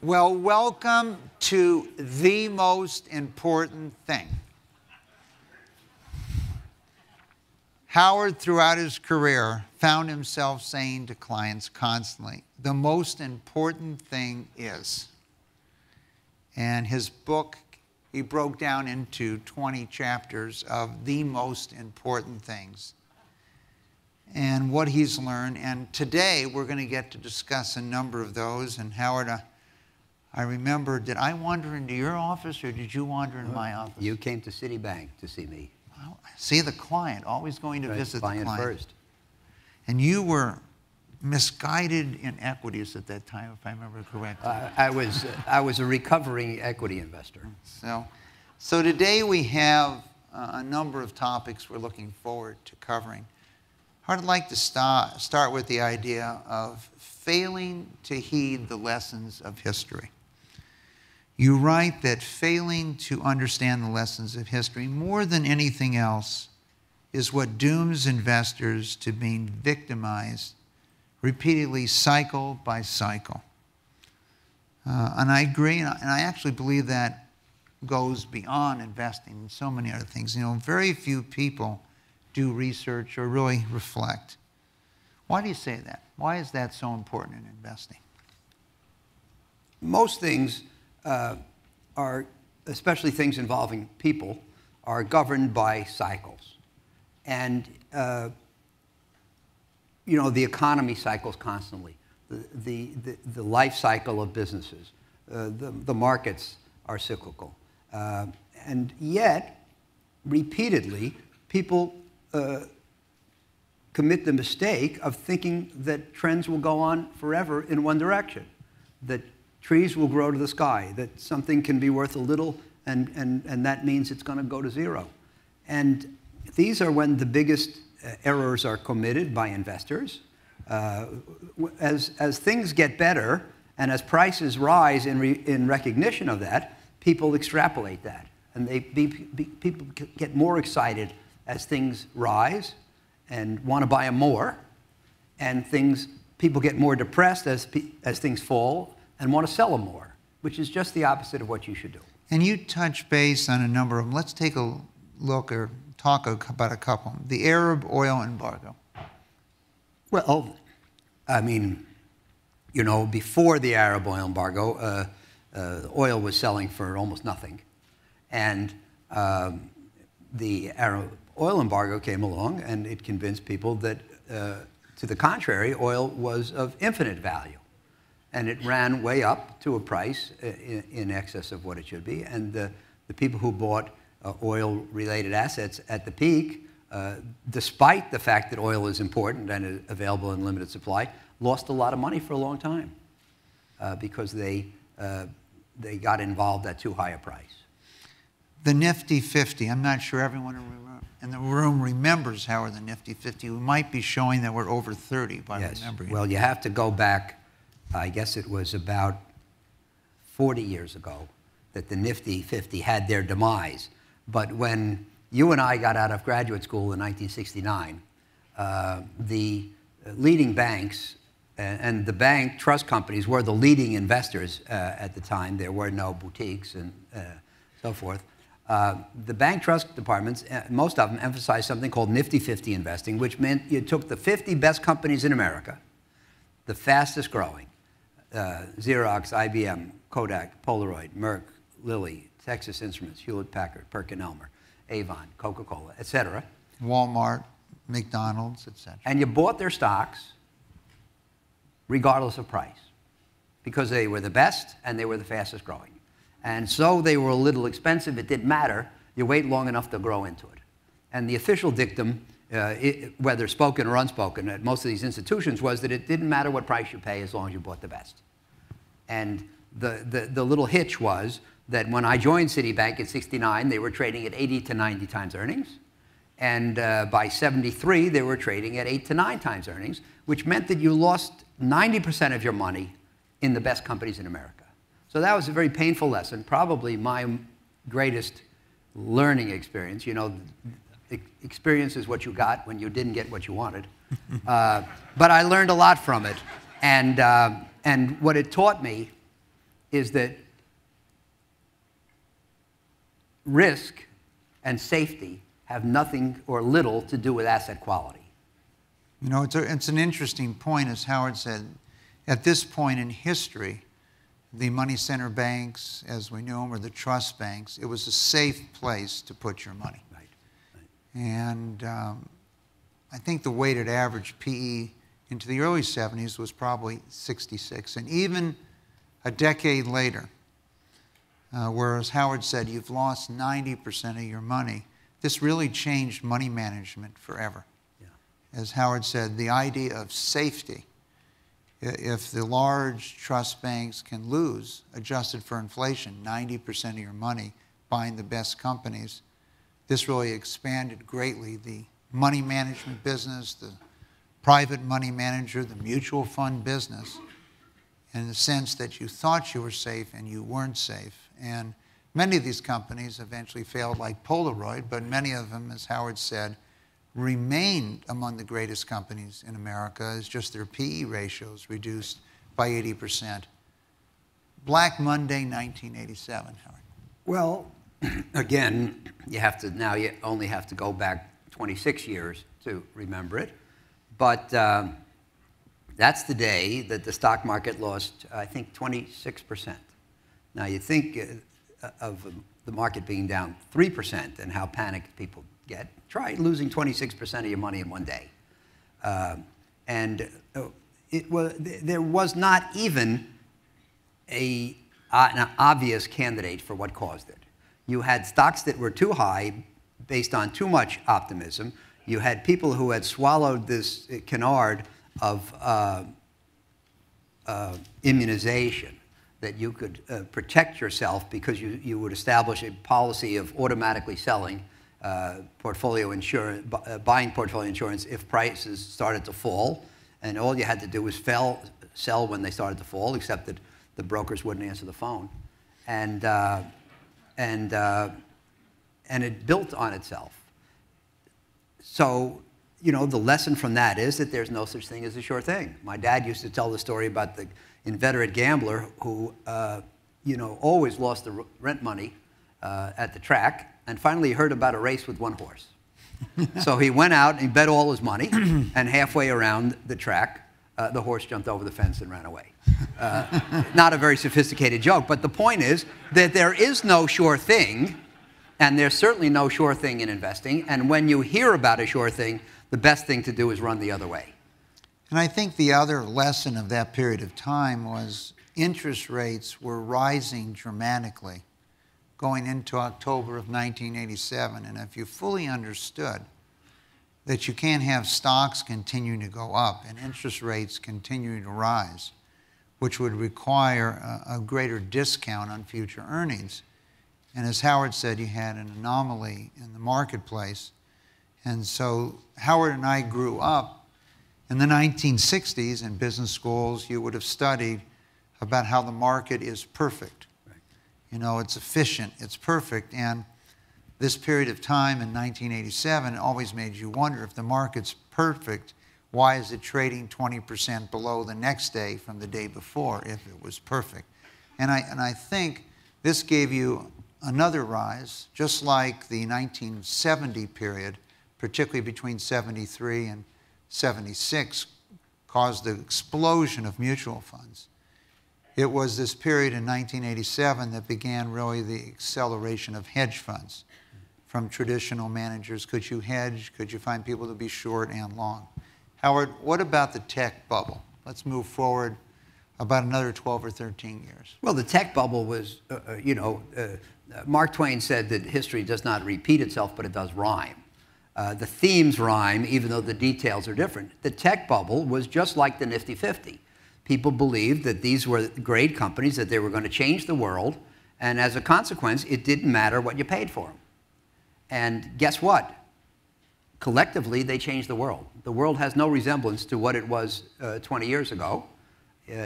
Well, welcome to the most important thing. Howard, throughout his career, found himself saying to clients constantly, the most important thing is. And his book, he broke down into 20 chapters of the most important things and what he's learned. And today, we're going to get to discuss a number of those. And Howard, I remember, did I wander into your office or did you wander in my office? You came to Citibank to see me. Well, see the client, always going to visit the client. First. And you were misguided in equities at that time, if I remember correctly. I was a recovering equity investor. So today we have a number of topics we're looking forward to covering. I'd like to start with the idea of failing to heed the lessons of history. You write that failing to understand the lessons of history more than anything else is what dooms investors to being victimized repeatedly, cycle by cycle. And I agree, and I actually believe that goes beyond investing and so many other things. You know, very few people do research or really reflect. Why do you say that? Why is that so important in investing? Most things are, especially things involving people, are governed by cycles. And, you know, the economy cycles constantly. The life cycle of businesses. The markets are cyclical. And yet, repeatedly, people commit the mistake of thinking that trends will go on forever in one direction, that trees will grow to the sky, that something can be worth a little and that means it's going to go to zero. And these are when the biggest errors are committed by investors. As things get better and as prices rise in recognition of that, people extrapolate that. And people get more excited as things rise and want to buy them more, and people get more depressed as things fall and want to sell them more, which is just the opposite of what you should do. And you touch base on a number of them. Let's take a look or talk about a couple. The Arab oil embargo. Well, I mean, you know, before the Arab oil embargo, oil was selling for almost nothing. And the Arab oil embargo came along, and it convinced people that, to the contrary, oil was of infinite value. And it ran way up to a price in excess of what it should be. And the people who bought oil-related assets at the peak, despite the fact that oil is important and is available in limited supply, lost a lot of money for a long time because they got involved at too high a price. The Nifty 50. I'm not sure everyone in the room remembers, Howard, the Nifty 50. We might be showing that we're over 30 by remembering. Well, you have to go back, I guess it was about 40 years ago that the Nifty 50 had their demise. But when you and I got out of graduate school in 1969, the leading banks and the bank trust companies were the leading investors at the time. There were no boutiques and so forth. The bank trust departments, most of them emphasized something called Nifty 50 investing, which meant you took the 50 best companies in America, the fastest growing, Xerox, IBM, Kodak, Polaroid, Merck, Lilly, Texas Instruments, Hewlett-Packard, Perkin-Elmer, Avon, Coca-Cola, et cetera. Walmart, McDonald's, et cetera. And you bought their stocks regardless of price because they were the best and they were the fastest growing. And so they were a little expensive. It didn't matter. You wait long enough to grow into it. And the official dictum, whether spoken or unspoken, at most of these institutions was that it didn't matter what price you pay as long as you bought the best. And the little hitch was that when I joined Citibank in '69, they were trading at 80 to 90 times earnings. And by '73, they were trading at 8 to 9 times earnings, which meant that you lost 90% of your money in the best companies in America. So that was a very painful lesson, probably my greatest learning experience. You know, experience is what you got when you didn't get what you wanted. But I learned a lot from it. And what it taught me is that risk and safety have nothing or little to do with asset quality. You know, it's an interesting point, as Howard said. At this point in history, the money center banks, as we knew them, or the trust banks, it was a safe place to put your money. Right. And I think the weighted average PE into the early 70s was probably 66. And even a decade later, whereas Howard said you've lost 90% of your money, this really changed money management forever. Yeah. As Howard said, the idea of safety, if the large trust banks can lose, adjusted for inflation, 90% of your money buying the best companies, this really expanded greatly the money management business, the private money manager, the mutual fund business, in the sense that you thought you were safe and you weren't safe. And many of these companies eventually failed, like Polaroid, but many of them, as Howard said, remained among the greatest companies in America, as just their PE ratios reduced by 80%. Black Monday, 1987, Howard. Well, again, you only have to go back 26 years to remember it. But that's the day that the stock market lost, I think, 26%. Now, you think of the market being down 3% and how panicked people get. Try losing 26% of your money in one day. There was not even an obvious candidate for what caused it. You had stocks that were too high based on too much optimism. You had people who had swallowed this canard of immunization, that you could protect yourself because you would establish a policy of automatically selling portfolio insurance, buying portfolio insurance if prices started to fall, and all you had to do was sell when they started to fall, except that the brokers wouldn't answer the phone, and it built on itself. So, you know, the lesson from that is that there's no such thing as a sure thing. My dad used to tell the story about the inveterate gambler who, always lost the rent money at the track, and finally he heard about a race with one horse. So he went out and he bet all his money, and halfway around the track, the horse jumped over the fence and ran away. Not a very sophisticated joke, but the point is that there is no sure thing, and there's certainly no sure thing in investing, and when you hear about a sure thing, the best thing to do is run the other way. And I think the other lesson of that period of time was interest rates were rising dramatically going into October of 1987. And if you fully understood that you can't have stocks continuing to go up and interest rates continuing to rise, which would require a greater discount on future earnings. And as Howard said, you had an anomaly in the marketplace. And so Howard and I grew up in the 1960s in business schools. You would have studied about how the market is perfect. Right. You know, it's efficient, it's perfect. And this period of time in 1987 always made you wonder, if the market's perfect, why is it trading 20% below the next day from the day before if it was perfect? And I think this gave you another rise, just like the 1970 period, particularly between 73 and 76, caused the explosion of mutual funds. It was this period in 1987 that began really the acceleration of hedge funds from traditional managers. Could you hedge? Could you find people to be short and long? Howard, what about the tech bubble? Let's move forward about another 12 or 13 years. Well, the tech bubble was, Mark Twain said that history does not repeat itself, but it does rhyme. The themes rhyme, even though the details are different. The tech bubble was just like the Nifty 50. People believed that these were great companies, that they were going to change the world, and as a consequence, it didn't matter what you paid for them. And guess what? Collectively, they changed the world. The world has no resemblance to what it was 20 years ago,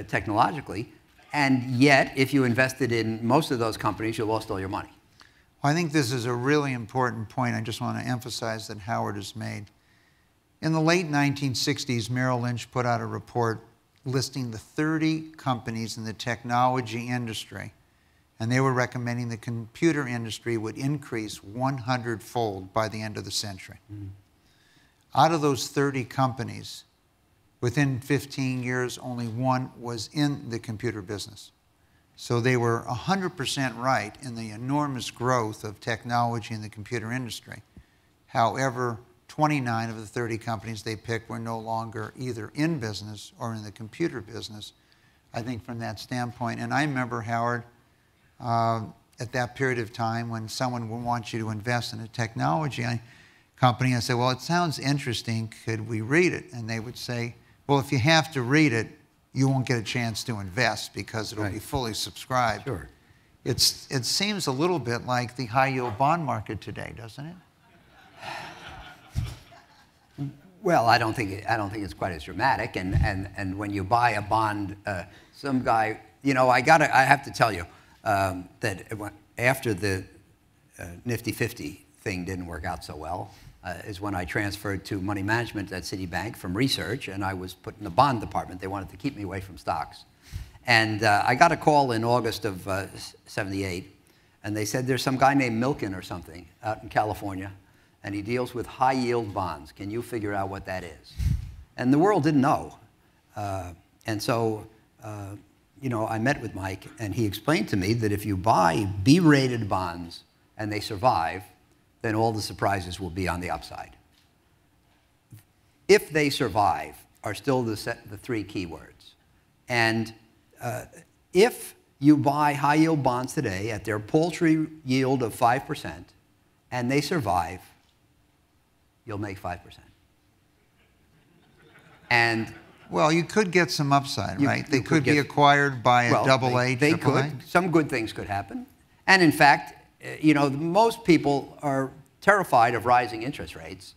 technologically, and yet, if you invested in most of those companies, you lost all your money. Well, I think this is a really important point I just want to emphasize that Howard has made. In the late 1960s, Merrill Lynch put out a report listing the 30 companies in the technology industry, and they were recommending the computer industry would increase 100-fold by the end of the century. Out of those 30 companies, within 15 years, only one was in the computer business. So they were 100% right in the enormous growth of technology in the computer industry. However, 29 of the 30 companies they picked were no longer either in business or in the computer business, I think, from that standpoint. And I remember, Howard, at that period of time when someone would want you to invest in a technology company, I said, well, it sounds interesting. Could we read it? And they would say, well, if you have to read it, you won't get a chance to invest because it'll be fully subscribed. Sure. It seems a little bit like the high-yield bond market today, doesn't it? Well, I don't think it's quite as dramatic. And when you buy a bond, some guy, you know, I have to tell you that after the Nifty 50 thing didn't work out so well, is when I transferred to money management at Citibank from research, and I was put in the bond department. They wanted to keep me away from stocks. And I got a call in August of '78, and they said there's some guy named Milken or something out in California, and he deals with high-yield bonds. Can you figure out what that is? And the world didn't know. And so, you know, I met with Mike, and he explained to me that if you buy B-rated bonds and they survive, then all the surprises will be on the upside. If they survive are still the three key words. And if you buy high-yield bonds today at their paltry yield of 5% and they survive, you'll make 5%. And well, you could get some upside, right? They could be acquired by a AA, they could. Some good things could happen. And in fact, you know, most people are terrified of rising interest rates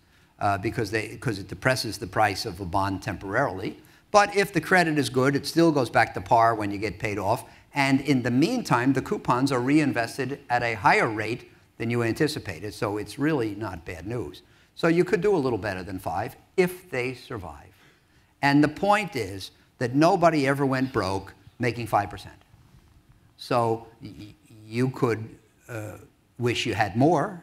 because it depresses the price of a bond temporarily. But if the credit is good, it still goes back to par when you get paid off. And in the meantime, the coupons are reinvested at a higher rate than you anticipated. So it's really not bad news. So you could do a little better than 5 if they survive. And the point is that nobody ever went broke making 5%. So you could wish you had more,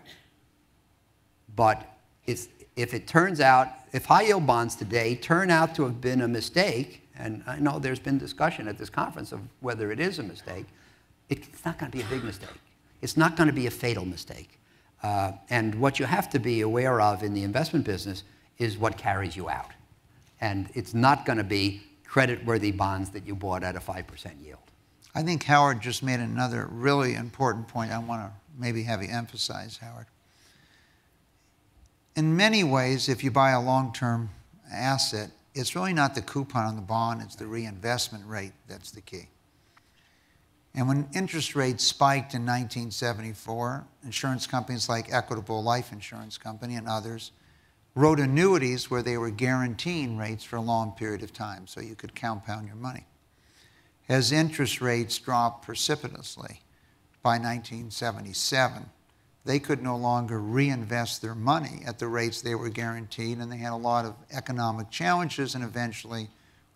but if it turns out, if high-yield bonds today turn out to have been a mistake, and I know there's been discussion at this conference of whether it is a mistake, it's not going to be a big mistake. It's not going to be a fatal mistake. And what you have to be aware of in the investment business is what carries you out. And it's not going to be credit-worthy bonds that you bought at a 5% yield. I think Howard just made another really important point I want to maybe have you emphasize, Howard. In many ways, if you buy a long-term asset, it's really not the coupon on the bond, it's the reinvestment rate that's the key. And when interest rates spiked in 1974, insurance companies like Equitable Life Insurance Company and others wrote annuities where they were guaranteeing rates for a long period of time so you could compound your money. As interest rates dropped precipitously by 1977, they could no longer reinvest their money at the rates they were guaranteed, and they had a lot of economic challenges and eventually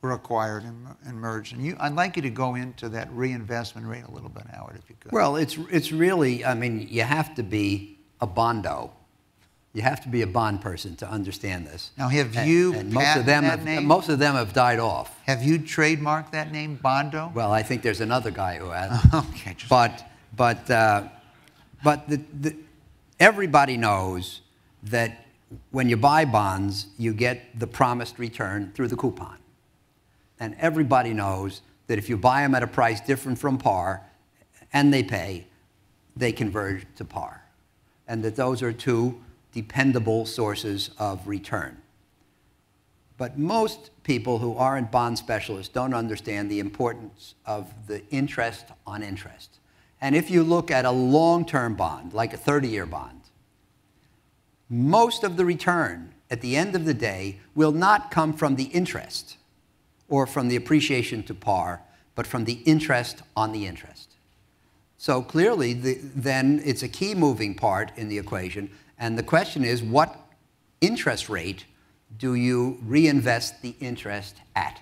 were acquired and merged. And I'd like you to go into that reinvestment rate a little bit, Howard, if you could. Well, it's really, I mean, you have to be a bondo. You have to be a bond person to understand this. Now, have you patented that name? Most of them have died off. Have you trademarked that name, Bondo? Well, I think there's another guy who has. Okay. But everybody knows that when you buy bonds, you get the promised return through the coupon. And everybody knows that if you buy them at a price different from par, and they pay, they converge to par. And that those are two dependable sources of return. But most people who aren't bond specialists don't understand the importance of the interest on interest. And if you look at a long-term bond, like a 30-year bond, most of the return at the end of the day will not come from the interest or from the appreciation to par, but from the interest on the interest. So clearly, then it's a key moving part in the equation. And the question is, what interest rate do you reinvest the interest at?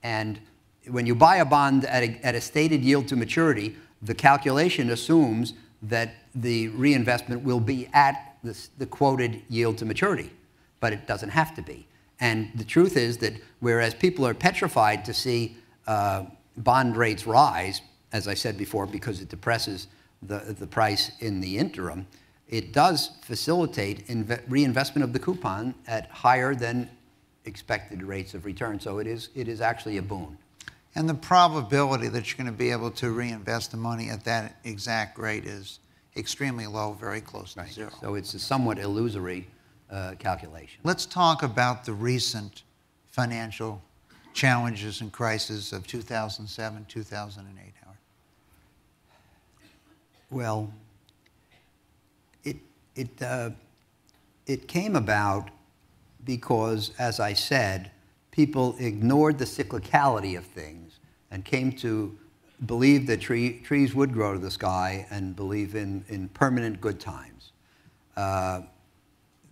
And when you buy a bond at a stated yield to maturity, the calculation assumes that the reinvestment will be at the quoted yield to maturity, but it doesn't have to be. And the truth is that whereas people are petrified to see bond rates rise, as I said before, because it depresses the price in the interim, it does facilitate reinvestment of the coupon at higher than expected rates of return. So it is actually a boon. And the probability that you're going to be able to reinvest the money at that exact rate is extremely low, very close to zero. So it's a somewhat illusory calculation. Let's talk about the recent financial challenges and crises of 2007, 2008, Howard. Well, it came about because, as I said, people ignored the cyclicality of things and came to believe that trees would grow to the sky and believe in permanent good times.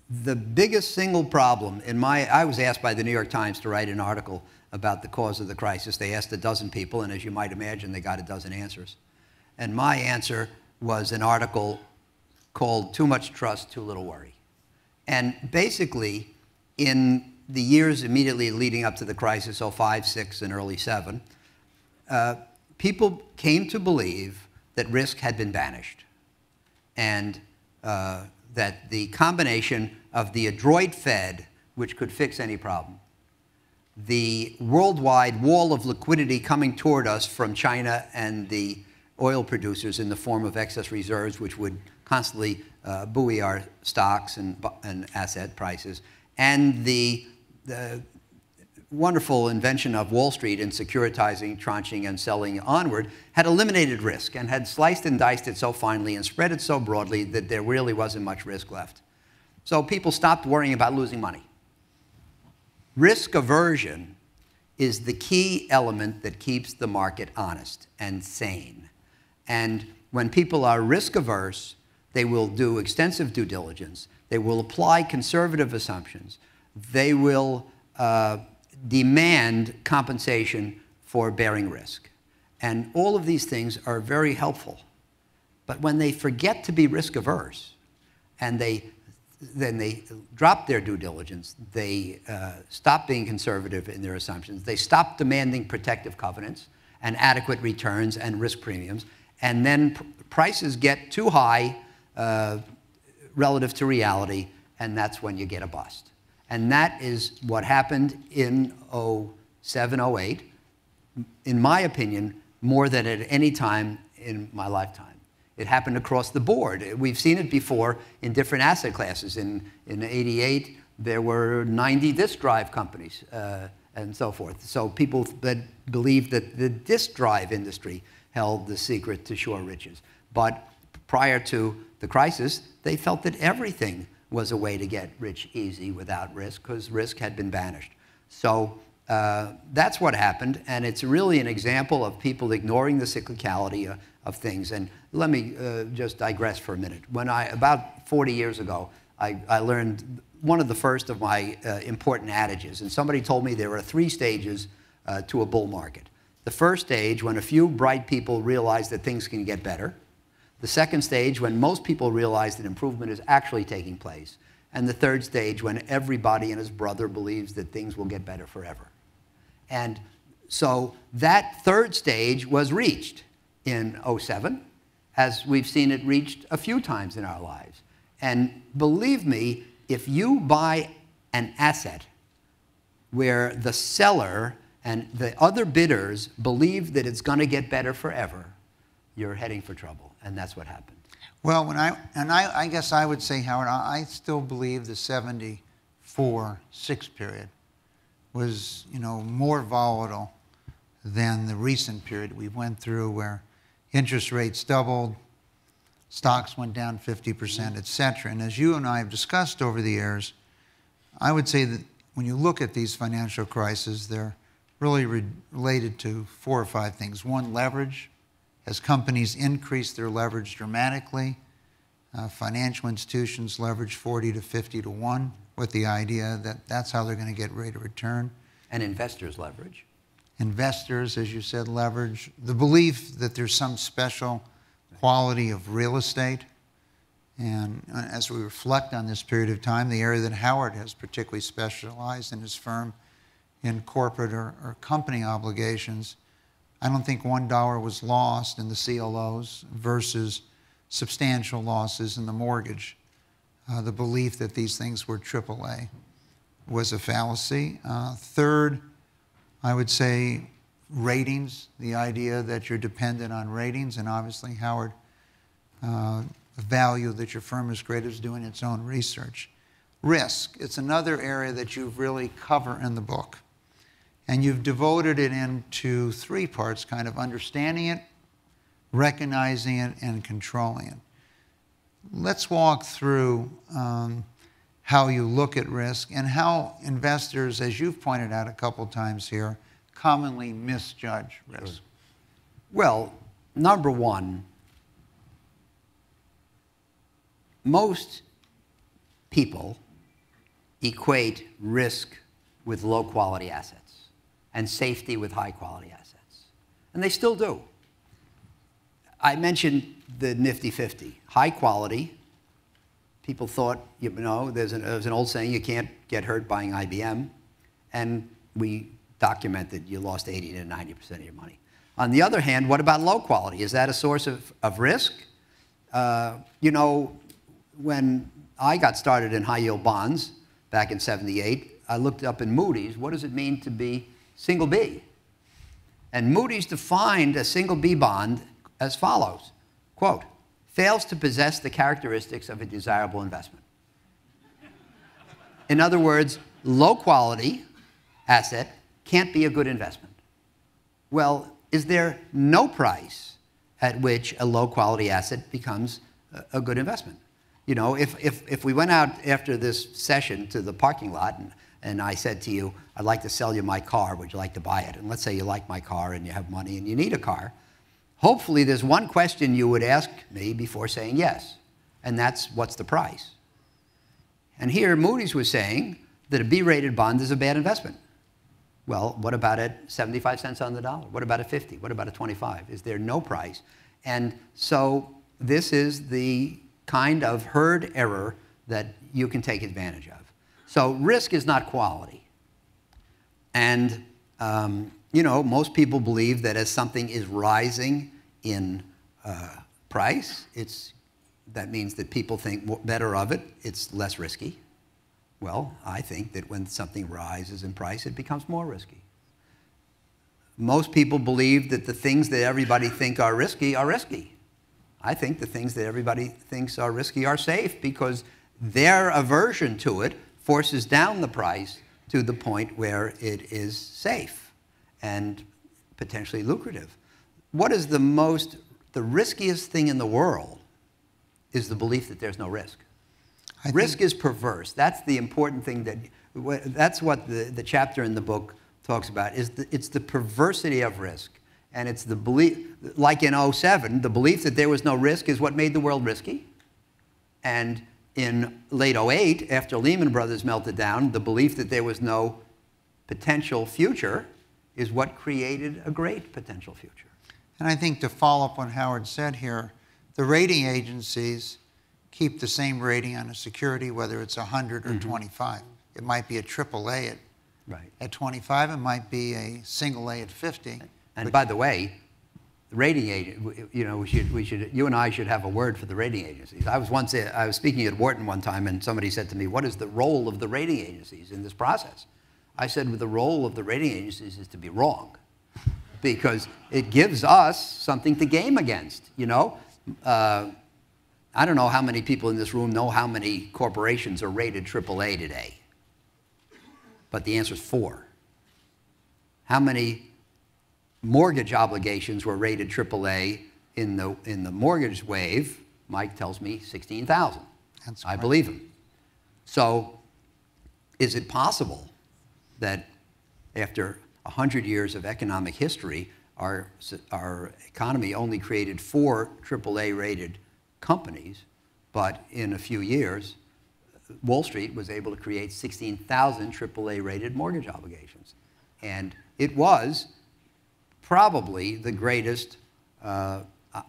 The biggest single problem I was asked by the New York Times to write an article about the cause of the crisis. They asked a dozen people, and as you might imagine, they got a dozen answers. And my answer was an article called Too Much Trust, Too Little Worry. And basically, in the years immediately leading up to the crisis, 05, 06, and early 07, people came to believe that risk had been banished, and that the combination of the adroit Fed, which could fix any problem, the worldwide wall of liquidity coming toward us from China and the oil producers in the form of excess reserves, which would constantly buoy our stocks and asset prices, and the wonderful invention of Wall Street in securitizing, tranching, and selling onward, had eliminated risk and had sliced and diced it so finely and spread it so broadly that there really wasn't much risk left. So people stopped worrying about losing money. Risk aversion is the key element that keeps the market honest and sane. And when people are risk averse, they will do extensive due diligence. They will apply conservative assumptions. They will demand compensation for bearing risk. And all of these things are very helpful. But when they forget to be risk averse and then they drop their due diligence, they stop being conservative in their assumptions, they stop demanding protective covenants and adequate returns and risk premiums, and then prices get too high relative to reality, and that's when you get a bust. And that is what happened in 07, 08, in my opinion, more than at any time in my lifetime. It happened across the board. We've seen it before in different asset classes. In 88, there were 90 disk drive companies and so forth. So people that believed that the disk drive industry held the secret to sure riches. But prior to the crisis, they felt that everything was a way to get rich easy without risk, because risk had been banished. So that's what happened, and it's really an example of people ignoring the cyclicality of things. And let me just digress for a minute. When about 40 years ago, I learned one of the first of my important adages, and somebody told me there are 3 stages to a bull market. The first stage, when a few bright people realize that things can get better. The second stage, when most people realize that improvement is actually taking place. And the third stage, when everybody and his brother believes that things will get better forever. And so that third stage was reached in 07, as we've seen it reached a few times in our lives. And believe me, if you buy an asset where the seller and the other bidders believe that it's going to get better forever, you're heading for trouble. And that's what happened. Well, I guess I would say, Howard, I still believe the 74-6 period was, more volatile than the recent period we went through, where interest rates doubled, stocks went down 50%, et cetera. And as you and I have discussed over the years, I would say that when you look at these financial crises, they're really related to 4 or 5 things. One, leverage. As companies increase their leverage dramatically, financial institutions leverage 40 to 50 to 1 with the idea that that's how they're going to get rate of return. And investors leverage. Investors, as you said, leverage. The belief that there's some special quality of real estate. And as we reflect on this period of time, the area that Howard has particularly specialized in his firm in corporate or company obligations, I don't think $1 was lost in the CLOs versus substantial losses in the mortgage. The belief that these things were AAA was a fallacy. Third, I would say ratings, the idea that you're dependent on ratings, and obviously Howard, the value that your firm is great is doing its own research. Risk, it's another area that you really cover in the book. And you've devoted it into three parts, kind of understanding it, recognizing it, and controlling it. Let's walk through how you look at risk and how investors, as you've pointed out a couple times here, commonly misjudge risk. Well, number one, most people equate risk with low-quality assets and safety with high-quality assets. And they still do. I mentioned the Nifty 50. High quality, people thought, you know, there's an old saying, you can't get hurt buying IBM. And we documented you lost 80 to 90% of your money. On the other hand, what about low quality? Is that a source of risk? You know, when I got started in high yield bonds back in '78, I looked up in Moody's, what does it mean to be single B? And Moody's defined a single B bond as follows, quote, fails to possess the characteristics of a desirable investment. In other words, low quality asset can't be a good investment. Well, is there no price at which a low quality asset becomes a good investment? You know, if we went out after this session to the parking lot and I said to you, I'd like to sell you my car, would you like to buy it? And let's say you like my car and you have money and you need a car. Hopefully there's one question you would ask me before saying yes, and that's what's the price? And here Moody's was saying that a B-rated bond is a bad investment. Well, what about at 75 cents on the dollar? What about at 50? What about at 25? Is there no price? And so this is the kind of herd error that you can take advantage of. So risk is not quality. And you know, most people believe that as something is rising in price, that means that people think better of it, it's less risky. Well, I think that when something rises in price, it becomes more risky. Most people believe that the things that everybody thinks are risky are risky. I think the things that everybody thinks are risky are safe because their aversion to it forces down the price to the point where it is safe and potentially lucrative. What is the riskiest thing in the world is the belief that there's no risk. Risk is perverse. That's the important thing that's what the chapter in the book talks about, it's the perversity of risk. And it's the belief, like in '07, the belief that there was no risk is what made the world risky. And in late '08, after Lehman Brothers melted down, the belief that there was no potential future is what created a great potential future. And I think to follow up on what Howard said here, the rating agencies keep the same rating on a security, whether it's 100 or 25. It might be a AAA at 25. It might be a single A at 50. And by the way, the rating agent, you know, you and I should have a word for the rating agencies. I was speaking at Wharton one time, and somebody said to me, "What is the role of the rating agencies in this process?" I said, well, the role of the rating agencies is to be wrong, because it gives us something to game against. You know, I don't know how many people in this room know how many corporations are rated AAA today, but the answer is 4. How many mortgage obligations were rated AAA in the mortgage wave? Mike tells me 16,000. I believe him. So is it possible that after 100 years of economic history, our economy only created 4 AAA rated companies, but in a few years, Wall Street was able to create 16,000 AAA rated mortgage obligations? And it was probably the greatest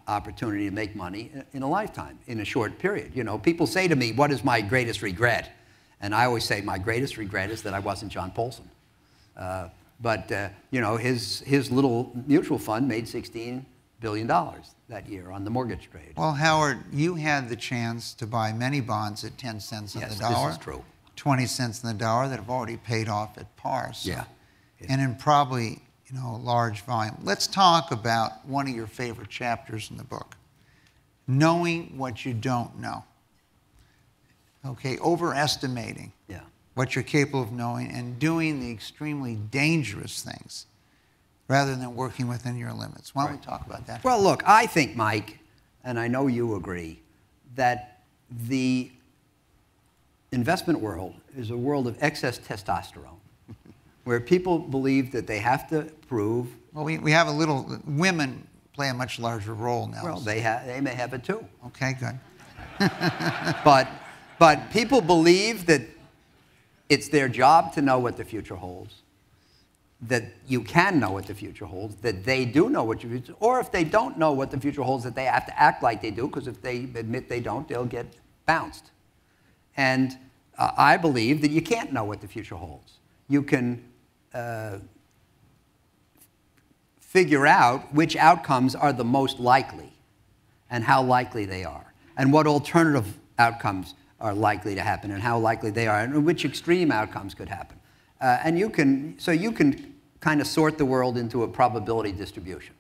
opportunity to make money in a lifetime, in a short period. You know, people say to me, what is my greatest regret? And I always say my greatest regret is that I wasn't John Paulson. You know, his little mutual fund made $16 billion that year on the mortgage trade. Well, Howard, you had the chance to buy many bonds at 10 cents on the dollar. Yes, this is true. 20 cents on the dollar that have already paid off at par. So, yeah. And in probably, you know, a large volume. Let's talk about one of your favorite chapters in the book, knowing what you don't know. Okay, overestimating what you're capable of knowing and doing the extremely dangerous things rather than working within your limits. Why don't we talk about that? Well, look, I think, Mike, and I know you agree, that the investment world is a world of excess testosterone, where people believe that they have to prove. Well, we have a little, women play a much larger role now. Well, they may have it too. Okay, good. But people believe that it's their job to know what the future holds, that you can know what the future holds, that they do know what the future, or if they don't know what the future holds, that they have to act like they do, because if they admit they don't, they'll get bounced. And I believe that you can't know what the future holds. You can figure out which outcomes are the most likely and how likely they are, and what alternative outcomes are likely to happen and how likely they are, and which extreme outcomes could happen. And you can kind of sort the world into a probability distribution.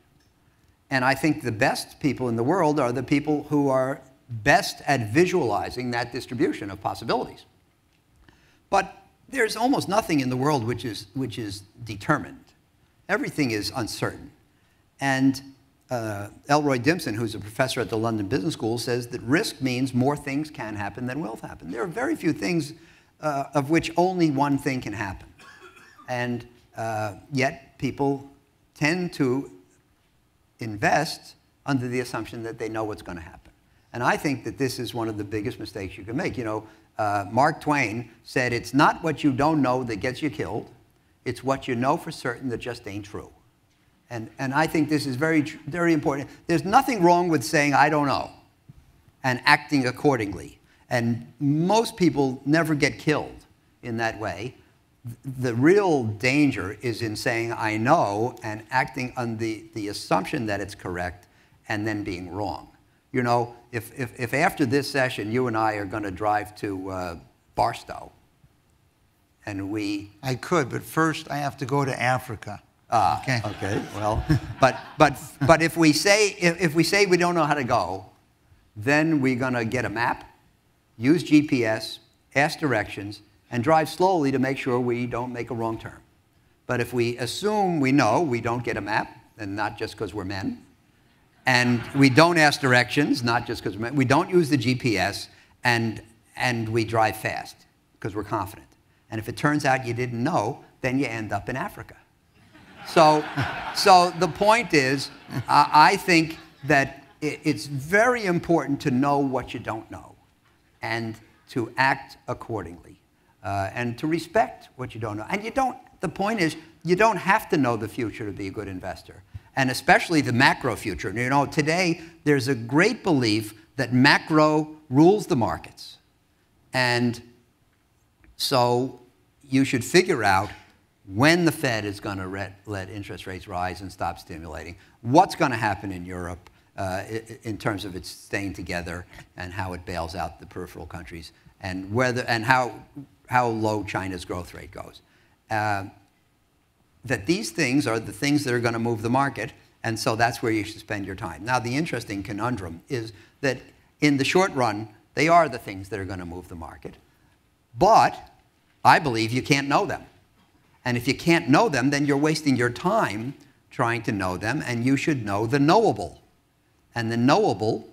And I think the best people in the world are the people who are best at visualizing that distribution of possibilities. But there's almost nothing in the world which is determined. Everything is uncertain. And Elroy Dimson, who's a professor at the London Business School, says that risk means more things can happen than will happen. There are very few things of which only one thing can happen. And yet people tend to invest under the assumption that they know what's going to happen. And I think that this is one of the biggest mistakes you can make. You know, Mark Twain said, it's not what you don't know that gets you killed. It's what you know for certain that just ain't true. And I think this is very, very important. There's nothing wrong with saying, I don't know, and acting accordingly. And most people never get killed in that way. The real danger is in saying, I know, and acting on the assumption that it's correct, and then being wrong. You know, if after this session, you and I are going to drive to Barstow, and I could, but first I have to go to Africa. Okay. Okay. Well, but if we say we don't know how to go, then we're going to get a map, use GPS, ask directions, and drive slowly to make sure we don't make a wrong turn. But if we assume we know, we don't get a map, and not just because we're men, and we don't ask directions, not just because we're men, we don't use the GPS, and we drive fast because we're confident. And if it turns out you didn't know, then you end up in Africa. So the point is, I think that it's very important to know what you don't know and to act accordingly and to respect what you don't know. And the point is, you don't have to know the future to be a good investor, and especially the macro future. You know, today there's a great belief that macro rules the markets. And so you should figure out when the Fed is going to let interest rates rise and stop stimulating, what's going to happen in Europe in terms of its staying together and how it bails out the peripheral countries, and how low China's growth rate goes. That these things are the things that are going to move the market, and so that's where you should spend your time. Now, the interesting conundrum is that in the short run, they are the things that are going to move the market, but I believe you can't know them. And if you can't know them, then you're wasting your time trying to know them, and you should know the knowable. And the knowable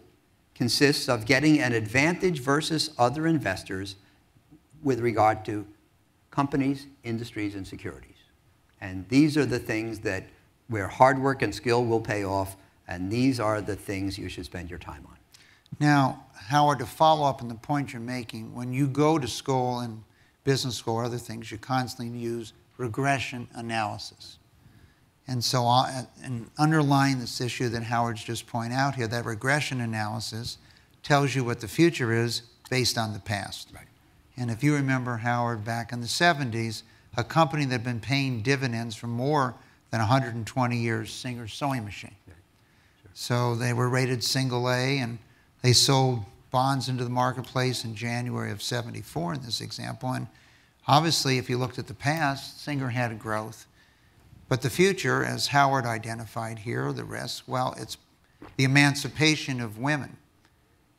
consists of getting an advantage versus other investors with regard to companies, industries, and securities. And these are the things where hard work and skill will pay off, and these are the things you should spend your time on. Now, Howard, to follow up on the point you're making, when you go to school and business school or other things, you constantly use regression analysis. And so and underlying this issue that Howard's just pointed out here, that regression analysis tells you what the future is based on the past. Right. And if you remember, Howard, back in the 70s, a company that had been paying dividends for more than 120 years, Singer Sewing Machine. Yeah. Sure. So they were rated single A, and they sold bonds into the marketplace in January of 74 in this example. And obviously, if you looked at the past, Singer had a growth. But the future, as Howard identified here, the risk, well, it's the emancipation of women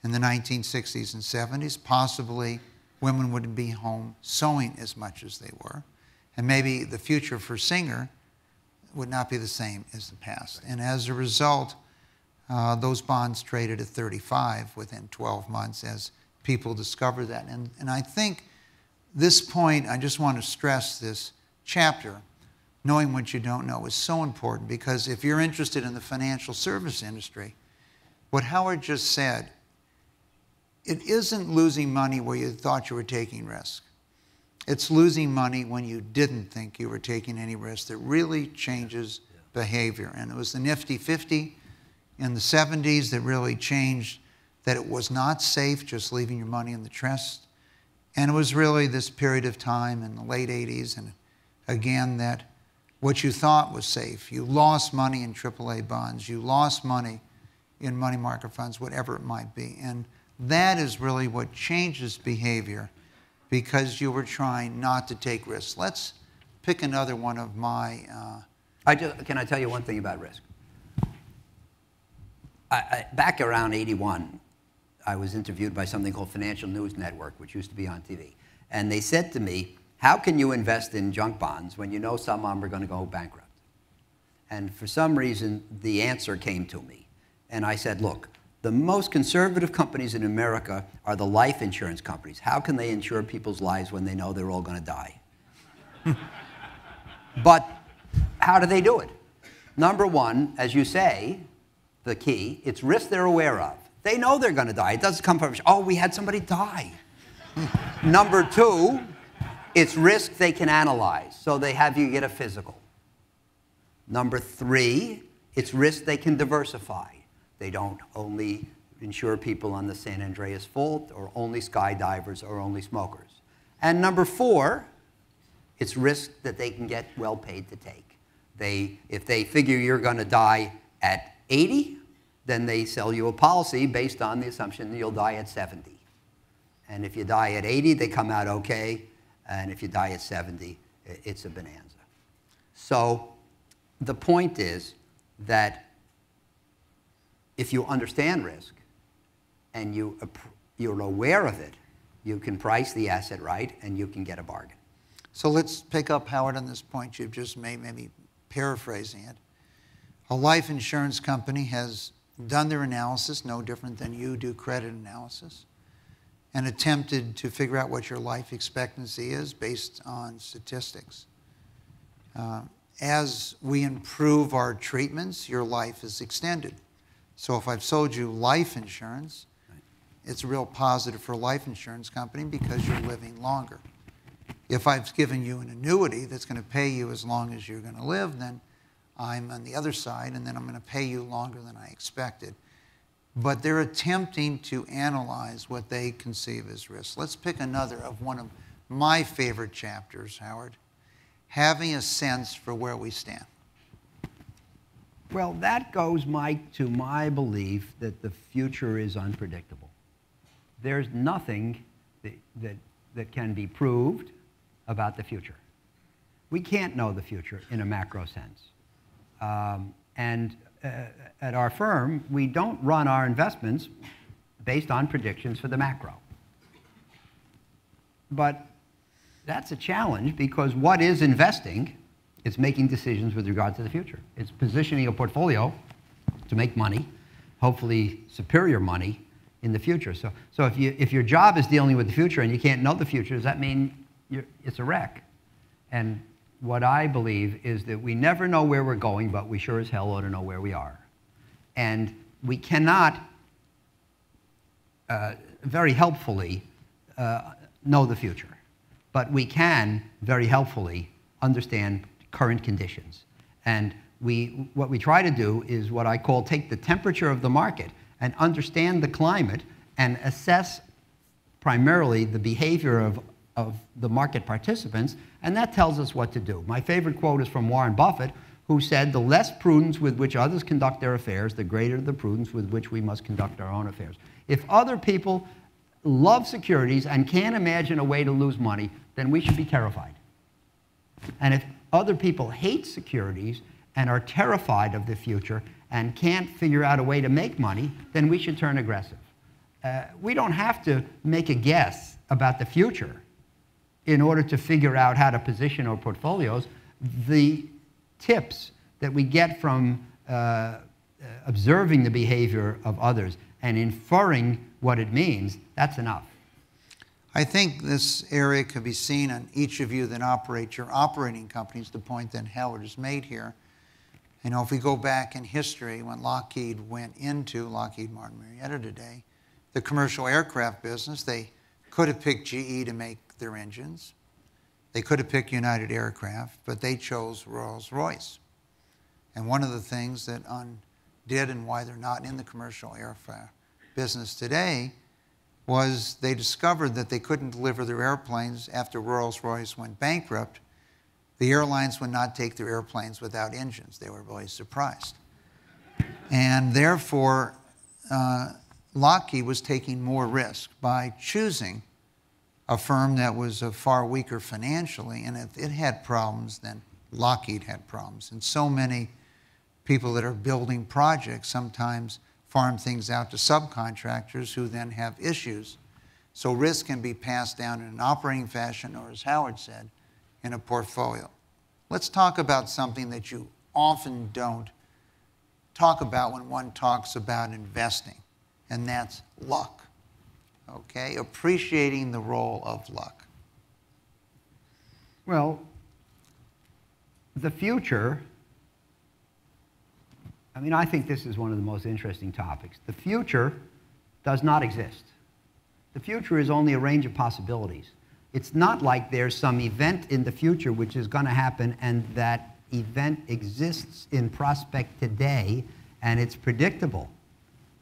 in the 1960s and 70s. Possibly women wouldn't be home sewing as much as they were. And maybe the future for Singer would not be the same as the past. And as a result, those bonds traded at 35 within 12 months as people discovered that. And I think this point, I just want to stress this chapter, knowing what you don't know, is so important, because if you're interested in the financial service industry, what Howard just said, it isn't losing money where you thought you were taking risk. It's losing money when you didn't think you were taking any risk that really changes behavior. And it was the Nifty 50 in the 70s that really changed that it was not safe just leaving your money in the trust. And it was really this period of time in the late 80s, and again, that what you thought was safe. You lost money in AAA bonds. You lost money in money market funds, whatever it might be. And that is really what changes behavior, because you were trying not to take risks. Let's pick another one of my... Can I tell you one thing about risk? Back around 81, I was interviewed by something called Financial News Network, which used to be on TV. And they said to me, how can you invest in junk bonds when you know some of them are going to go bankrupt? And for some reason, the answer came to me. And I said, look, the most conservative companies in America are the life insurance companies. How can they insure people's lives when they know they're all going to die? But how do they do it? Number one, as you say, the key, it's risk they're aware of. They know they're going to die. It doesn't come from, oh, we had somebody die. Number two, it's risk they can analyze, so they have you get a physical. Number three, it's risk they can diversify. They don't only insure people on the San Andreas Fault, or only skydivers, or only smokers. And number four, it's risk that they can get well paid to take. If they figure you're going to die at 80, then they sell you a policy based on the assumption that you'll die at 70. And if you die at 80, they come out okay. And if you die at 70, it's a bonanza. So the point is that if you understand risk and you're aware of it, you can price the asset right and you can get a bargain. So let's pick up, Howard, on this point you've just made, maybe paraphrasing it. A life insurance company has done their analysis, no different than you do credit analysis, and attempted to figure out what your life expectancy is based on statistics. As we improve our treatments, your life is extended. So if I've sold you life insurance, it's a real positive for a life insurance company because you're living longer. If I've given you an annuity that's going to pay you as long as you're going to live, then I'm on the other side, and then I'm going to pay you longer than I expected. But they're attempting to analyze what they conceive as risk. Let's pick another of one of my favorite chapters, Howard, having a sense for where we stand. Well, that goes, Mike, to my belief that the future is unpredictable. There's nothing that can be proved about the future. We can't know the future in a macro sense. At our firm, we don't run our investments based on predictions for the macro. But that's a challenge, because what is investing? It's making decisions with regard to the future. It's positioning a portfolio to make money, hopefully superior money, in the future. So if your job is dealing with the future and you can't know the future, does that mean it's a wreck? And what I believe is that we never know where we're going, but we sure as hell ought to know where we are. And we cannot very helpfully know the future, but we can very helpfully understand current conditions. And what we try to do is what I call take the temperature of the market and understand the climate and assess primarily the behavior of the market participants, and that tells us what to do. My favorite quote is from Warren Buffett, who said, "The less prudence with which others conduct their affairs, the greater the prudence with which we must conduct our own affairs." If other people love securities and can't imagine a way to lose money, then we should be terrified. And if other people hate securities and are terrified of the future and can't figure out a way to make money, then we should turn aggressive. We don't have to make a guess about the future in order to figure out how to position our portfolios. The tips that we get from observing the behavior of others and inferring what it means, that's enough. I think this area could be seen on each of you that operate your operating companies, the point that Howard has made here. You know, if we go back in history, when Lockheed went into Lockheed Martin Marietta today, the commercial aircraft business, they could have picked GE to make their engines. They could have picked United Aircraft, but they chose Rolls-Royce. And one of the things that did and why they're not in the commercial aircraft business today was they discovered that they couldn't deliver their airplanes after Rolls-Royce went bankrupt. The airlines would not take their airplanes without engines. They were really surprised. And therefore, Lockheed was taking more risk by choosing a firm that was far weaker financially, and if it had problems, then Lockheed had problems. And so many people that are building projects sometimes farm things out to subcontractors who then have issues. So risk can be passed down in an operating fashion, or as Howard said, in a portfolio. Let's talk about something that you often don't talk about when one talks about investing, and that's luck. Okay, appreciating the role of luck. Well, the future, I mean, I think this is one of the most interesting topics. The future does not exist. The future is only a range of possibilities. It's not like there's some event in the future which is going to happen and that event exists in prospect today and it's predictable.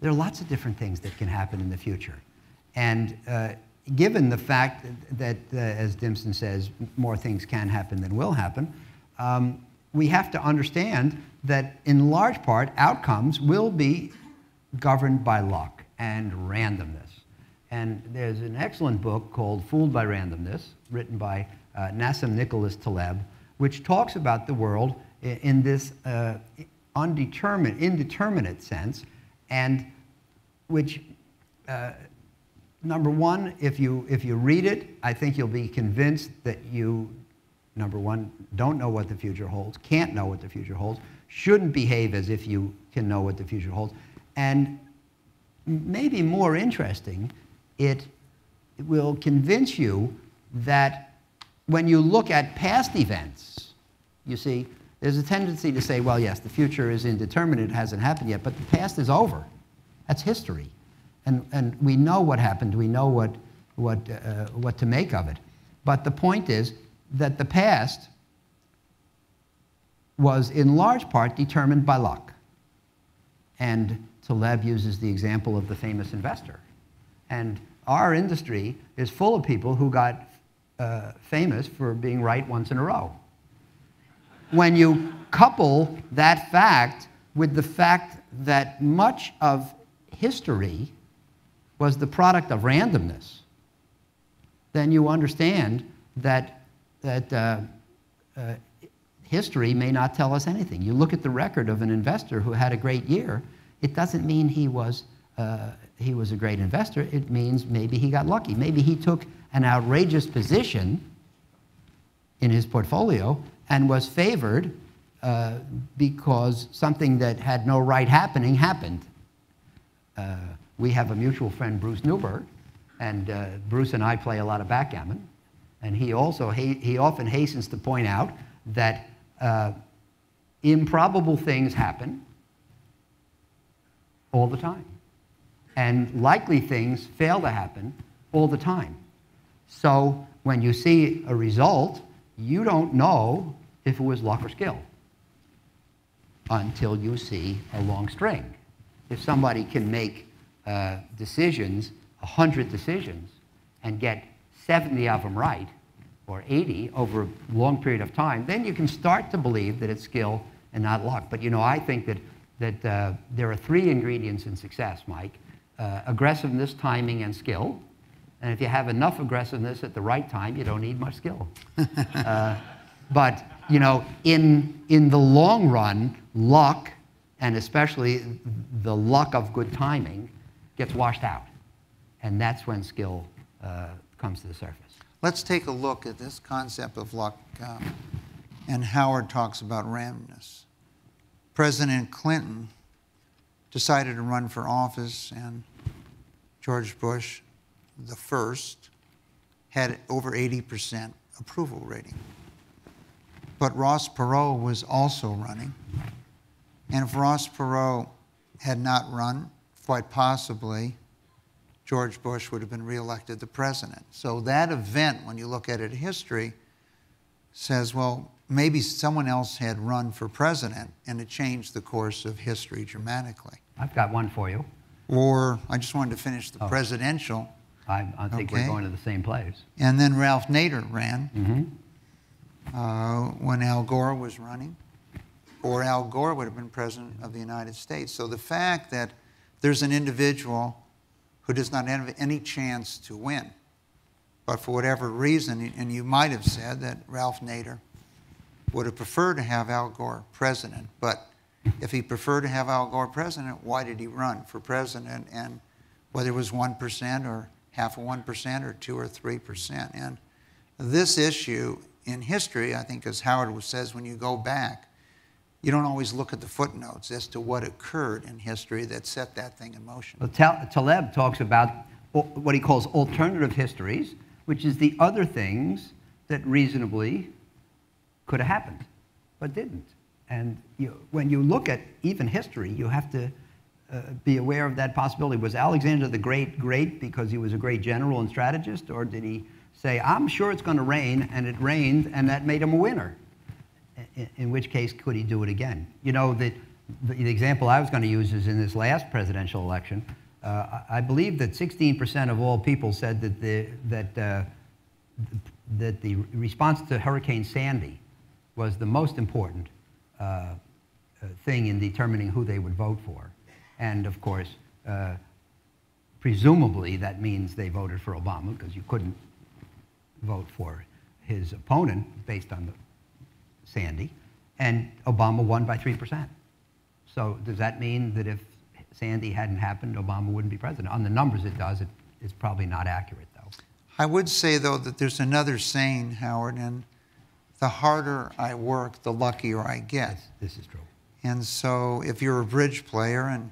There are lots of different things that can happen in the future. And given the fact that, as Dimson says, more things can happen than will happen, we have to understand that in large part, outcomes will be governed by luck and randomness. And there's an excellent book called Fooled by Randomness, written by Nassim Nicholas Taleb, which talks about the world in this indeterminate sense, and which number one, if you read it, I think you'll be convinced that you, number one, don't know what the future holds, can't know what the future holds, shouldn't behave as if you can know what the future holds. And maybe more interesting, it will convince you that when you look at past events, you see, there's a tendency to say, well, yes, the future is indeterminate, it hasn't happened yet, but the past is over. That's history. And we know what happened. We know what to make of it. But the point is that the past was in large part determined by luck. And Taleb uses the example of the famous investor. And our industry is full of people who got famous for being right once in a row. When you couple that fact with the fact that much of history was the product of randomness, then you understand that history may not tell us anything. You look at the record of an investor who had a great year, it doesn't mean he was a great investor. It means maybe he got lucky. Maybe he took an outrageous position in his portfolio and was favored because something that had no right happening happened. We have a mutual friend, Bruce Newberg, and Bruce and I play a lot of backgammon. And he often hastens to point out that improbable things happen all the time. And likely things fail to happen all the time. So when you see a result, you don't know if it was luck or skill. until you see a long string. If somebody can make decisions, 100 decisions, and get 70 of them right, or 80 over a long period of time, then you can start to believe that it's skill and not luck. But you know, I think that there are 3 ingredients in success, Mike: aggressiveness, timing, and skill. And if you have enough aggressiveness at the right time, you don't need much skill. But you know, in the long run, luck, and especially the luck of good timing, gets washed out. And that's when skill comes to the surface. Let's take a look at this concept of luck, and Howard talks about randomness. President Clinton decided to run for office, and George Bush, the first, had over 80% approval rating. But Ross Perot was also running. And if Ross Perot had not run, quite possibly, George Bush would have been reelected the president. So that event, when you look at it in history, says, well, maybe someone else had run for president, and it changed the course of history dramatically. I've got one for you. Or I just wanted to finish the presidential. I think we're going to the same place. And then Ralph Nader ran when Al Gore was running, or Al Gore would have been president of the United States. So the fact that there's an individual who does not have any chance to win, but for whatever reason, and you might have said that Ralph Nader would have preferred to have Al Gore president, but if he preferred to have Al Gore president, why did he run for president? And whether it was 1% or half of 1% or 2 or 3%. And this issue in history, I think, as Howard says, when you go back, you don't always look at the footnotes as to what occurred in history that set that thing in motion. Well, Taleb talks about what he calls alternative histories, which is the other things that reasonably could have happened, but didn't. And when you look at even history, you have to be aware of that possibility. Was Alexander the Great great because he was a great general and strategist, or did he say, I'm sure it's going to rain, and it rained, and that made him a winner? In which case, could he do it again? You know, the example I was going to use is in this last presidential election. I believe that 16% of all people said that the response to Hurricane Sandy was the most important thing in determining who they would vote for. And of course, presumably that means they voted for Obama, because you couldn't vote for his opponent based on the Sandy, and Obama won by 3%. So does that mean that if Sandy hadn't happened, Obama wouldn't be president? On the numbers it does. It's probably not accurate, though. I would say, though, that there's another saying, Howard, and the harder I work, the luckier I get. This is true. And so if you're a bridge player and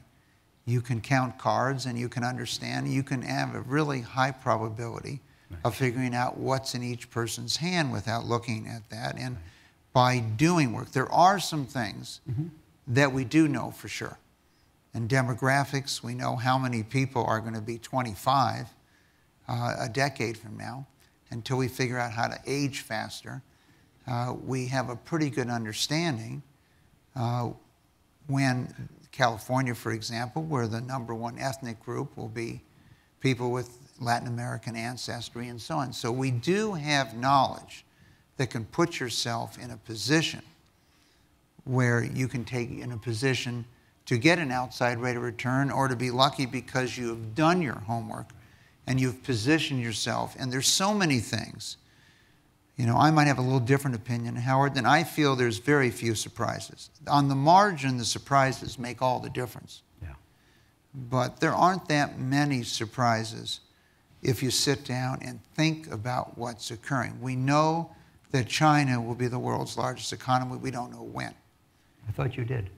you can count cards and you can understand, you can have a really high probability of figuring out what's in each person's hand without looking at that. And by doing work, there are some things that we do know for sure. In demographics, we know how many people are going to be 25 a decade from now. Until we figure out how to age faster, we have a pretty good understanding when California, for example, where the #1 ethnic group will be people with Latin American ancestry and so on. So we do have knowledge that can put yourself in a position where you can take in a position to get an outside rate of return, or to be lucky because you have done your homework and you've positioned yourself. And there's so many things. You know, I might have a little different opinion, Howard, than I feel there's very few surprises. On the margin, the surprises make all the difference. Yeah. But there aren't that many surprises if you sit down and think about what's occurring. We know that China will be the world's largest economy. We don't know when. I thought you did.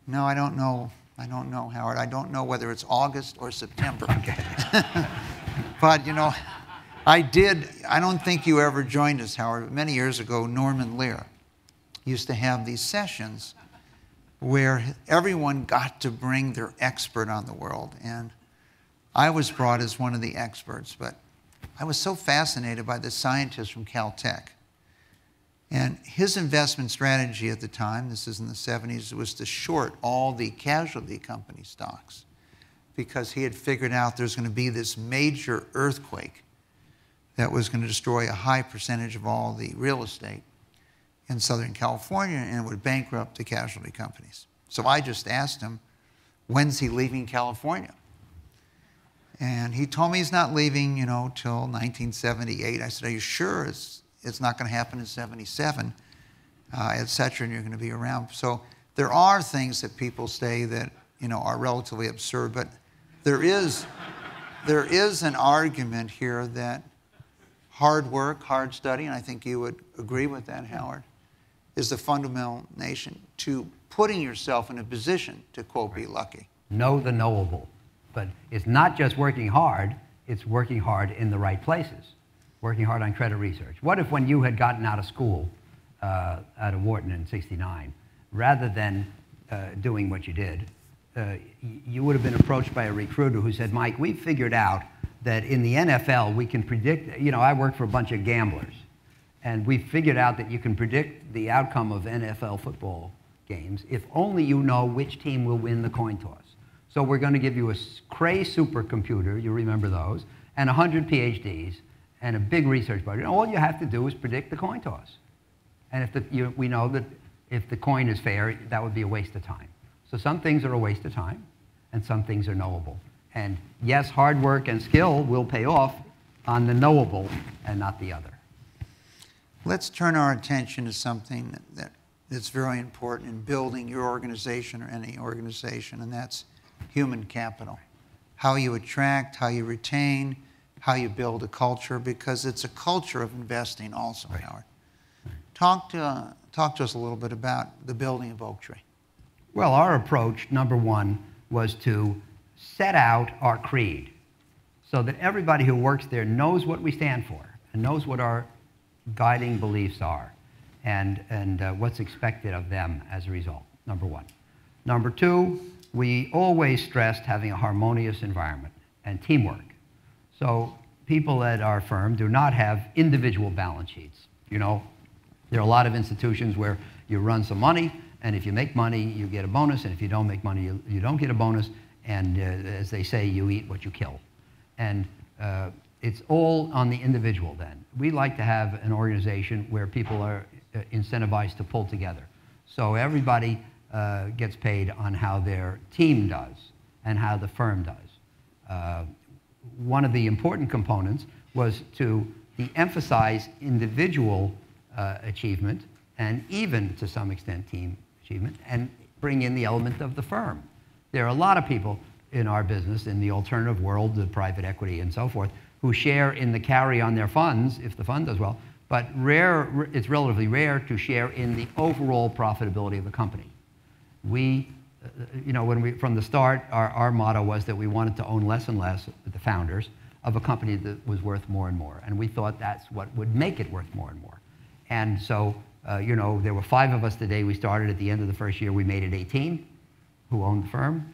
No, I don't know. I don't know, Howard. I don't know whether it's August or September. Okay. But, you know, I don't think you ever joined us, Howard, but many years ago, Norman Lear used to have these sessions where everyone got to bring their expert on the world. And I was brought as one of the experts, but I was so fascinated by the scientists from Caltech. And his investment strategy at the time, this is in the 70s, was to short all the casualty company stocks because he had figured out there's going to be this major earthquake that was going to destroy a high percentage of all the real estate in Southern California and would bankrupt the casualty companies. So I just asked him, when's he leaving California? And he told me he's not leaving, till 1978. I said, are you sure it's not going to happen in 77, et cetera, and you're going to be around? So there are things that people say that, are relatively absurd, but there is an argument here that hard work, hard study, and I think you would agree with that, Howard, is the fundamental nation to putting yourself in a position to, quote, be lucky. Know the knowable. But it's not just working hard, it's working hard in the right places, working hard on credit research. What if when you had gotten out of school out of Wharton in '69, rather than doing what you did, you would have been approached by a recruiter who said, Mike, we've figured out that in the NFL we can predict, I worked for a bunch of gamblers, and we figured out that you can predict the outcome of NFL football games if only you know which team will win the coin toss. So we're going to give you a Cray supercomputer, you remember those, and 100 PhDs, and a big research budget. And all you have to do is predict the coin toss. And we know that if the coin is fair, that would be a waste of time. So some things are a waste of time, and some things are knowable. And yes, hard work and skill will pay off on the knowable and not the other. Let's turn our attention to something that's very important in building your organization or any organization, and that's human capital. How you attract, how you retain, how you build a culture, because it's a culture of investing also, right. Howard. Talk to us a little bit about the building of Oaktree. Well, our approach, number one, was to set out our creed so that everybody who works there knows what we stand for and knows what our guiding beliefs are and what's expected of them as a result, number one. Number two, we always stressed having a harmonious environment and teamwork. So people at our firm do not have individual balance sheets. There are a lot of institutions where you run some money, and if you make money, you get a bonus, and if you don't make money, you don't get a bonus, and as they say, you eat what you kill. And it's all on the individual then. We like to have an organization where people are incentivized to pull together. So everybody gets paid on how their team does and how the firm does. One of the important components was to de-emphasize individual achievement and even to some extent team achievement and bring in the element of the firm. There are a lot of people in our business, in the alternative world, the private equity and so forth, who share in the carry on their funds if the fund does well, but it's relatively rare to share in the overall profitability of the company. We, from the start, our motto was that we wanted to own less and less, the founders, of a company that was worth more and more. And we thought that's what would make it worth more and more. And so, there were 5 of us the day we started. At the end of the first year, we made it 18 who owned the firm.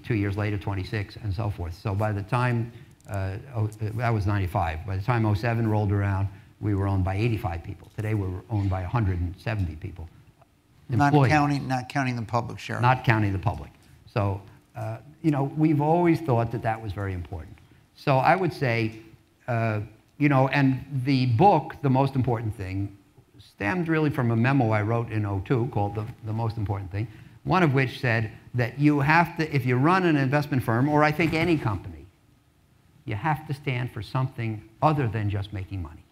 2 years later, 26, and so forth. So by the time, that was 95. By the time 07 rolled around, we were owned by 85 people. Today, we're owned by 170 people. Not counting the public share. Not counting the public. So, we've always thought that was very important. So I would say, and the book, The Most Important Thing, stemmed really from a memo I wrote in '02 called The Most Important Thing, one of which said that you have to, if you run an investment firm, or I think any company, you have to stand for something other than just making money.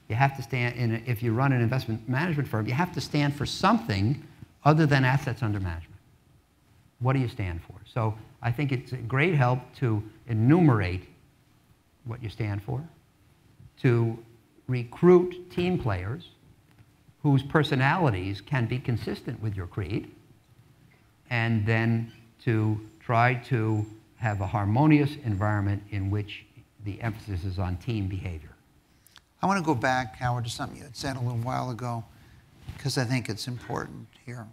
You have to stand, if you run an investment management firm, you have to stand for something other than assets under management. What do you stand for? So I think it's a great help to enumerate what you stand for, to recruit team players whose personalities can be consistent with your creed, and then to try to have a harmonious environment in which the emphasis is on team behavior. I want to go back, Howard, to something you had said a little while ago, because I think it's important here.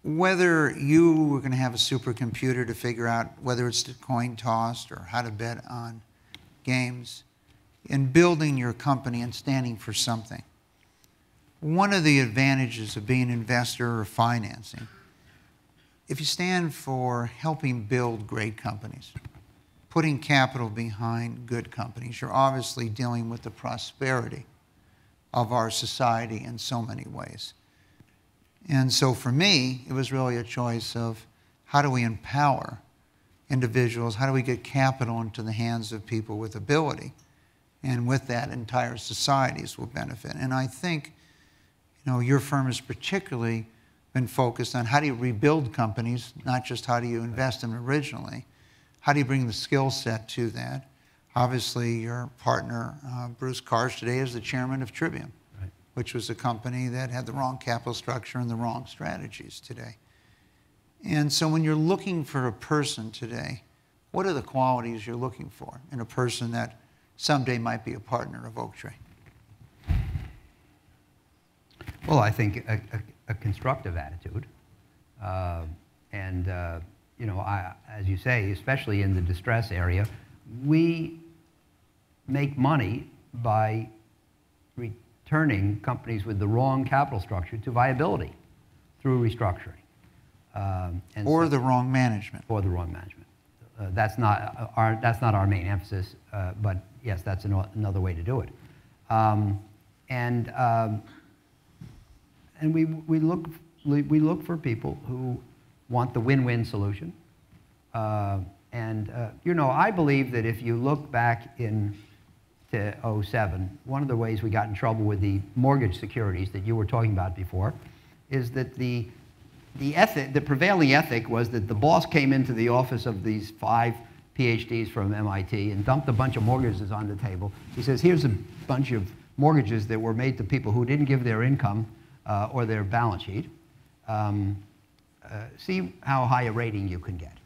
Whether you were going to have a supercomputer to figure out whether it's the coin tossed or how to bet on games, in building your company and standing for something, one of the advantages of being an investor or financing, if you stand for helping build great companies, putting capital behind good companies, you're obviously dealing with the prosperity of our society in so many ways. And so for me, it was really a choice of how do we empower individuals, how do we get capital into the hands of people with ability, and with that, entire societies will benefit. And I think, your firm has particularly been focused on how do you rebuild companies, not just how do you invest in them originally, how do you bring the skill set to that. Obviously, your partner, Bruce Karsh, today is the chairman of Tribune, right, which was a company that had the wrong capital structure and the wrong strategies today. And so when you're looking for a person today, what are the qualities you're looking for in a person that someday might be a partner of Oaktree? Well, I think a constructive attitude. As you say, especially in the distress area, we make money by returning companies with the wrong capital structure to viability through restructuring. Or the wrong management. Or the wrong management. That's not our main emphasis, but yes, that's another way to do it. And we look for people who want the win-win solution. I believe that if you look back to 2007, one of the ways we got in trouble with the mortgage securities that you were talking about before is that the prevailing ethic was that the boss came into the office of these 5 PhDs from MIT and dumped a bunch of mortgages on the table. He says, here's a bunch of mortgages that were made to people who didn't give their income or their balance sheet. See how high a rating you can get.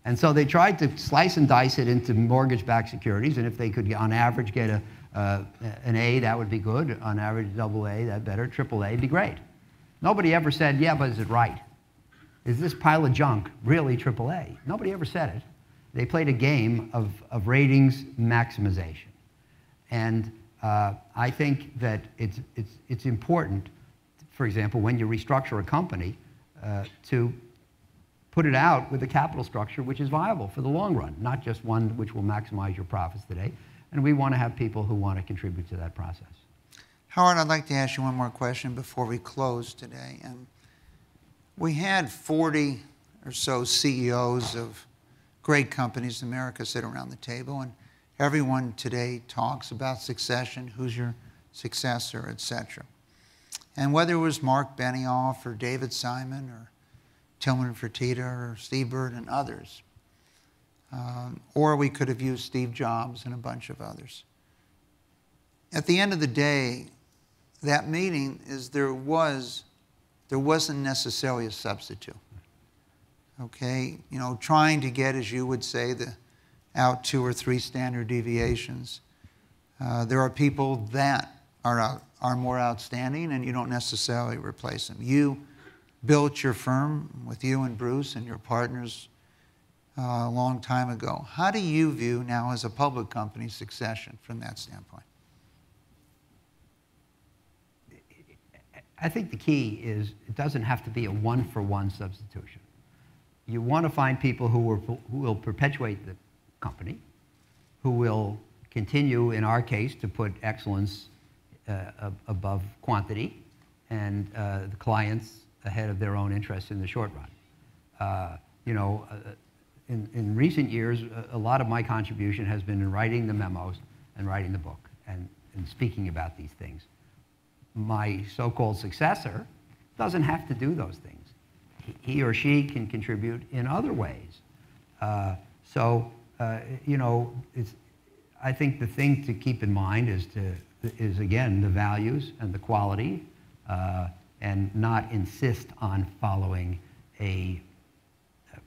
And so they tried to slice and dice it into mortgage-backed securities, and if they could, on average, get an A, that would be good. On average, AA, that better. AAA would be great. Nobody ever said, yeah, but is it right? Is this pile of junk really AAA? Nobody ever said it. They played a game of ratings maximization. And I think that it's important, for example, when you restructure a company, to put it out with a capital structure which is viable for the long run, not just one which will maximize your profits today. And we want to have people who want to contribute to that process. Howard, I'd like to ask you one more question before we close today. And we had 40 or so CEOs of great companies in America sit around the table, and everyone today talks about succession, who's your successor, et cetera. And whether it was Mark Benioff or David Simon or Tillman Fertitta or Steve Bird and others, or we could have used Steve Jobs and a bunch of others. At the end of the day, that meeting is there wasn't necessarily a substitute. Okay, trying to get, as you would say, out 2 or 3 standard deviations. There are people that are more outstanding, and you don't necessarily replace them. You built your firm with you and Bruce and your partners a long time ago. How do you view now as a public company succession from that standpoint? I think the key is it doesn't have to be a one-for-one substitution. You want to find people who will perpetuate the company, who will continue, in our case, to put excellence above quantity and the clients ahead of their own interests in the short run. In recent years, a lot of my contribution has been in writing the memos and writing the book and speaking about these things. My so-called successor doesn't have to do those things. He or she can contribute in other ways. I think the thing to keep in mind is again, the values and the quality, and not insist on following a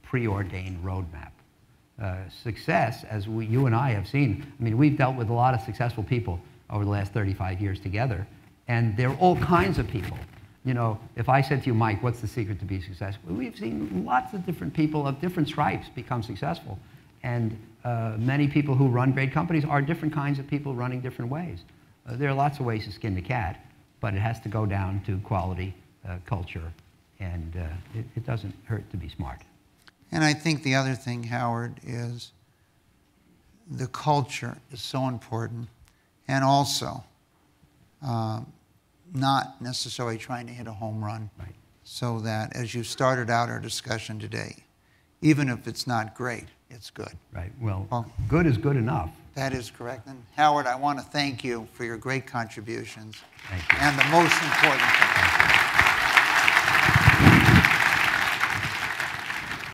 preordained roadmap. Success, as you and I have seen, we've dealt with a lot of successful people over the last 35 years together, and they're all kinds of people. If I said to you, Mike, what's the secret to be successful? We've seen lots of different people of different stripes become successful. And many people who run great companies are different kinds of people running different ways. There are lots of ways to skin the cat, but it has to go down to quality, culture, and it doesn't hurt to be smart. And I think the other thing, Howard, is the culture is so important, and also not necessarily trying to hit a home run. Right. So that as you started out our discussion today, even if it's not great, it's good. Right. Well, good is good enough. That is correct. And Howard, I want to thank you for your great contributions. Thank you. And the most important thing.